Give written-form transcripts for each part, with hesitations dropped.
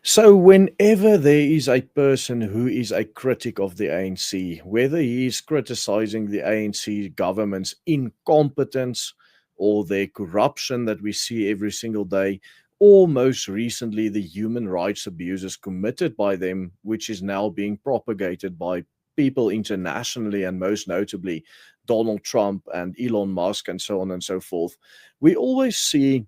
So, whenever there is a person who is a critic of the ANC, whether he is criticizing the ANC government's incompetence or their corruption that we see every single day, or most recently the human rights abuses committed by them, which is now being propagated by people internationally and most notably Donald Trump and Elon Musk and so on and so forth, we always see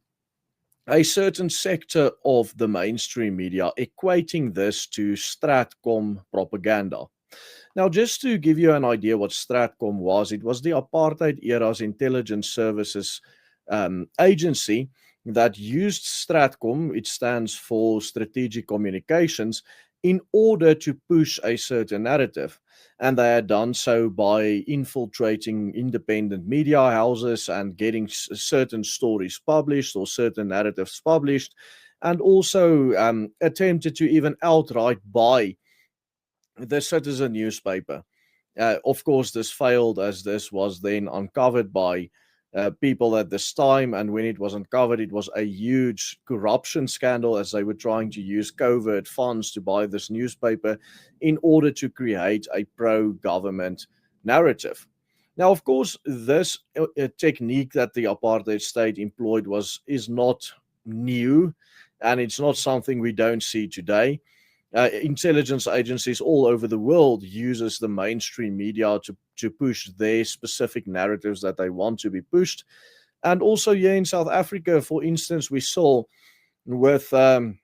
a certain sector of the mainstream media equating this to Stratcom propaganda. Now, just to give you an idea what Stratcom was, it was the apartheid era's intelligence services agency that used Stratcom, it stands for Strategic Communications, in order to push a certain narrative. And they had done so by infiltrating independent media houses and getting certain stories published or certain narratives published, and also attempted to even outright buy the Citizen newspaper. Of course, this failed as this was then uncovered by people at this time. And when it was uncovered, it was a huge corruption scandal as they were trying to use covert funds to buy this newspaper in order to create a pro government narrative. Now, of course, this technique that the apartheid state employed is not new, and it's not something we don't see today. Intelligence agencies all over the world uses the mainstream media to push their specific narratives that they want to be pushed. And also here in South Africa, for instance, we saw with the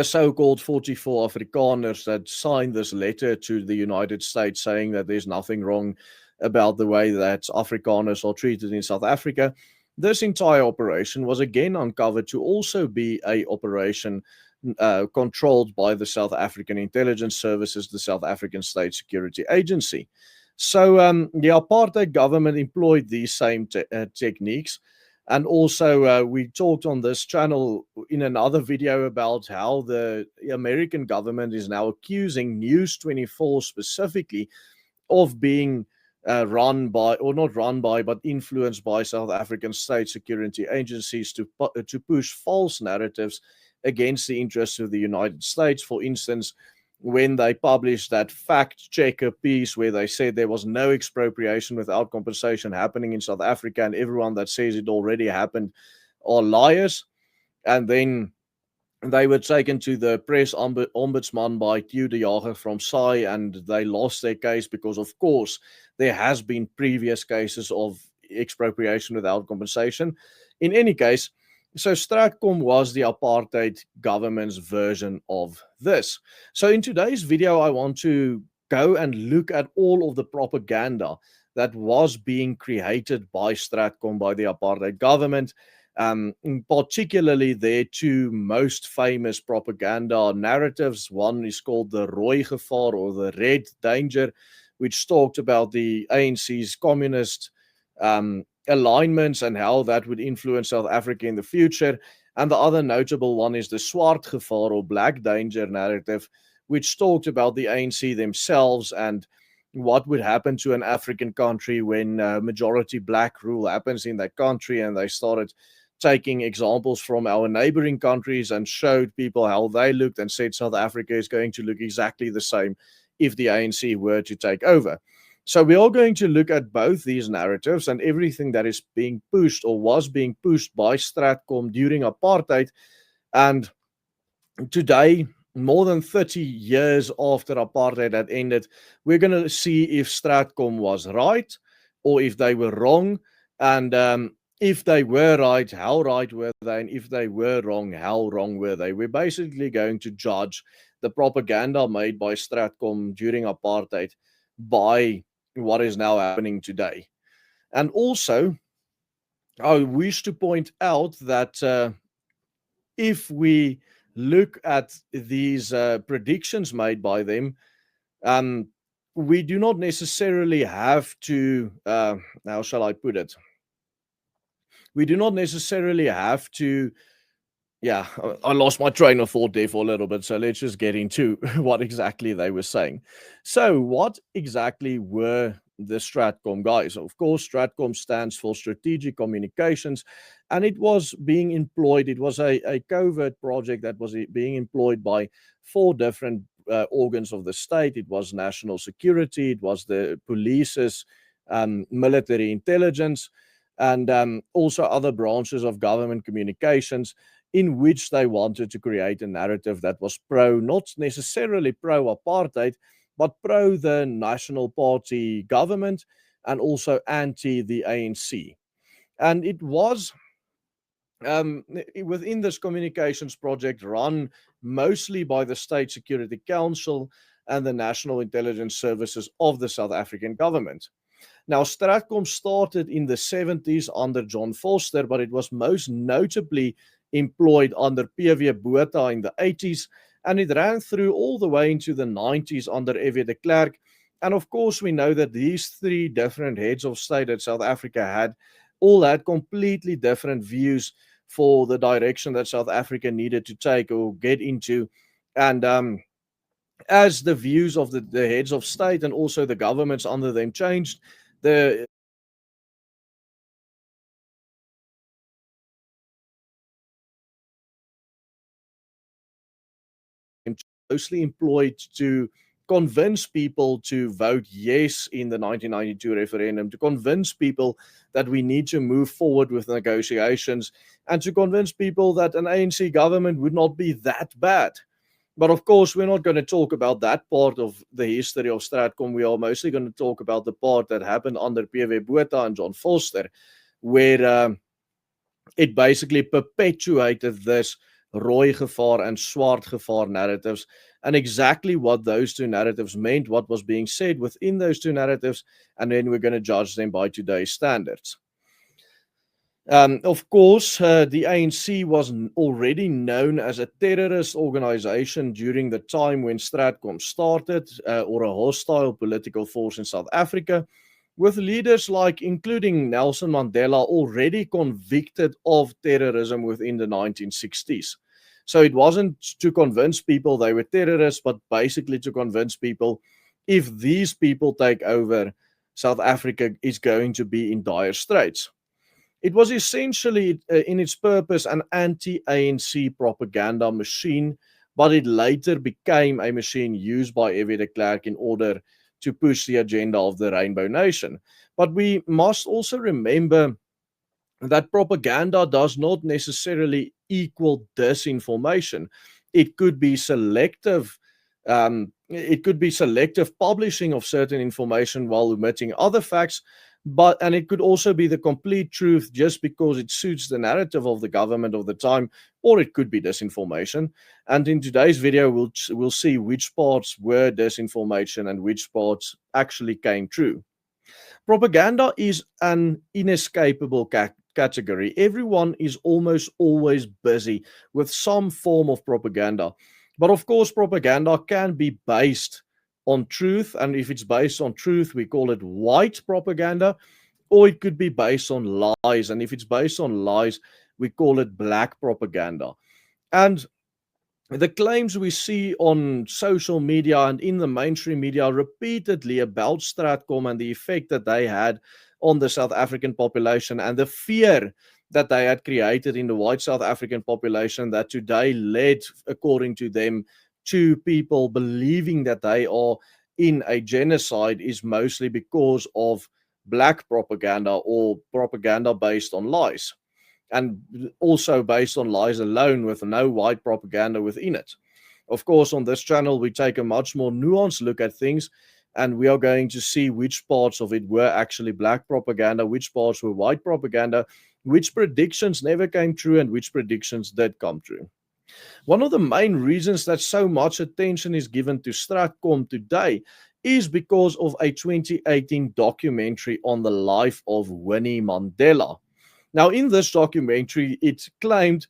so-called 44 Afrikaners that signed this letter to the United States saying that there's nothing wrong about the way that Afrikaners are treated in South Africa. This entire operation was again uncovered to also be a operation controlled by the South African Intelligence Services, the South African State Security Agency. So the apartheid government employed these same techniques. And also, we talked on this channel in another video about how the American government is now accusing News 24 specifically of being run by, or not run by, but influenced by South African state security agencies to push false narratives against the interests of the United States. For instance, when they published that fact checker piece where they said there was no expropriation without compensation happening in South Africa, and everyone that says it already happened are liars. And then they were taken to the press ombudsman by Theo de Jager from SAI, and they lost their case because, of course, there has been previous cases of expropriation without compensation. In any case, so Stratcom was the apartheid government's version of this. So in today's video, I want to go and look at all of the propaganda that was being created by Stratcom, by the apartheid government, particularly their two most famous propaganda narratives. One is called the Rooi Gevaar, or the Red Danger, which talked about the ANC's communist alignments and how that would influence South Africa in the future. And the other notable one is the Swart Gevaar, or Black Danger narrative, which talked about the ANC themselves and what would happen to an African country when majority black rule happens in that country. And they started taking examples from our neighboring countries and showed people how they looked and said South Africa is going to look exactly the same if the ANC were to take over. So we are going to look at both these narratives and everything that is being pushed or was being pushed by Stratcom during apartheid. And today, more than 30 years after apartheid had ended, we're going to see if Stratcom was right or if they were wrong. And if they were right, how right were they? And if they were wrong, how wrong were they? We're basically going to judge the propaganda made by Stratcom during apartheid by what is now happening today. And also, I wish to point out that if we look at these predictions made by them, we do not necessarily have to, how shall I put it? We do not necessarily have to, yeah, I lost my train of thought there for a little bit. So let's just get into what exactly they were saying. So, what exactly were the Stratcom guys. Of course, Stratcom stands for Strategic Communications, and it was being employed. It was a covert project that was being employed by four different organs of the state. It was national security, it was the police's military intelligence, and also other branches of government communications, in which they wanted to create a narrative that was pro, not necessarily pro apartheid, but pro the National Party government and also anti the ANC. And it was within this communications project run mostly by the State Security Council and the National Intelligence Services of the South African government. Now, Stratcom started in the 70s under John Vorster, but it was most notably employed under P.W. Botha in the 80s, and it ran through all the way into the 90s under F.W. de Klerk. And of course, we know that these three different heads of state that South Africa had all had completely different views for the direction that South Africa needed to take or get into. And as the views of the heads of state and also the governments under them changed, the mostly employed to convince people to vote yes in the 1992 referendum, to convince people that we need to move forward with negotiations, and to convince people that an ANC government would not be that bad. But of course, we're not going to talk about that part of the history of Stratcom. We are mostly going to talk about the part that happened under P.W. Botha and John Vorster, where it basically perpetuated this rooi gevaar and swart gevaar narratives, and exactly what those two narratives meant, what was being said within those two narratives, and then we're going to judge them by today's standards. Of course, the ANC was already known as a terrorist organization during the time when Stratcom started, or a hostile political force in South Africa, with leaders like, including Nelson Mandela, already convicted of terrorism within the 1960s. So it wasn't to convince people they were terrorists, but basically to convince people, if these people take over, South Africa is going to be in dire straits. It was essentially, in its purpose, an anti-ANC propaganda machine, but it later became a machine used by F.W. de Klerk in order to push the agenda of the Rainbow Nation. But we must also remember that propaganda does not necessarily equal disinformation. It could be selective. It could be selective publishing of certain information while omitting other facts, and it could also be the complete truth just because it suits the narrative of the government of the time, or it could be disinformation. And in today's video, we'll see which parts were disinformation and which parts actually came true. Propaganda is an inescapable category. Everyone is almost always busy with some form of propaganda. But of course, propaganda can be based on truth. And if it's based on truth, we call it white propaganda, or it could be based on lies. And if it's based on lies, we call it black propaganda. And the claims we see on social media and in the mainstream media repeatedly about Stratcom and the effect that they had on the South African population and the fear that they had created in the white South African population that today led, according to them, to people believing that they are in a genocide is mostly because of black propaganda or propaganda based on lies, and also based on lies alone with no white propaganda within it. Of course, on this channel, we take a much more nuanced look at things, and we are going to see which parts of it were actually black propaganda, which parts were white propaganda, which predictions never came true, and which predictions did come true. One of the main reasons that so much attention is given to Stratcom today is because of a 2018 documentary on the life of Winnie Mandela. Now, in this documentary, it claimed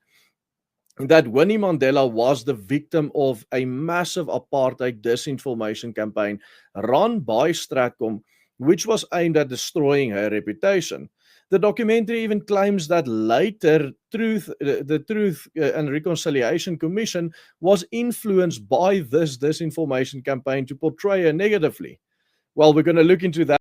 that Winnie Mandela was the victim of a massive apartheid disinformation campaign run by Stratcom, which was aimed at destroying her reputation. The documentary even claims that later the Truth and Reconciliation Commission was influenced by this disinformation campaign to portray her negatively. Well, we're going to look into that